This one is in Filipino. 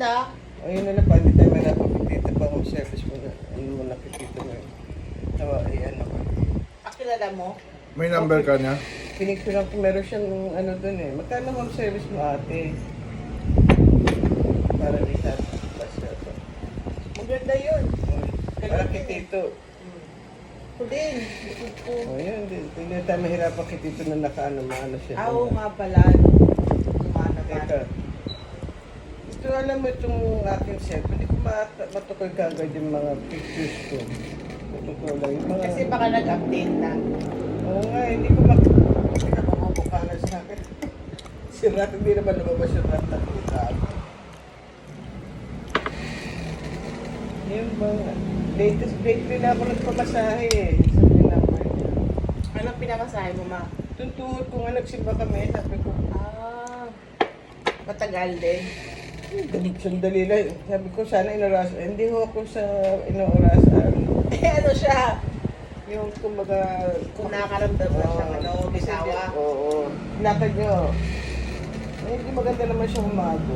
ganda. Ayun na pa, hindi tayo may napapitita pa home service mo na. Ano mo nakikita mo yun. Tawa, ano ko. Akilala mo? May number ka niya? Pinicturean ko, meron siyang ano dun eh. Magkano home service mo ate? Para di sa basta ito. Maganda yun. Para kay Tito. Ako din. Likod ko. O yun, hindi tayo mahirapan kay Tito na nakaano, maano siya. Oo nga pala. Kumana ka. Teka. Ito alam mo itong aking set, hindi ko matukoy kagad yung mga pictures ko. Matukoy lang yung mga... Kasi baka nag-update na. Oo nga, hindi ko mapapamukha na sa akin. Si Rat, hindi naman lumabas yung Rat na kita. Yung bang, latest break rin ako nagpapasahe eh. Sabi na ako eh. Anong pinamasahe mo, ma? Tuntuhod ko nga nagsimba kami, sabi ko, Matagal din. sandali lang. Sabi ko, sana inoras. Hindi ho ako sa inorasan. Ano siya? Yung kumbaga... Kung nakakaramdam na siyang ano, kasi bisawa. Oo. Lakad nyo. Eh, hindi maganda naman siya umago.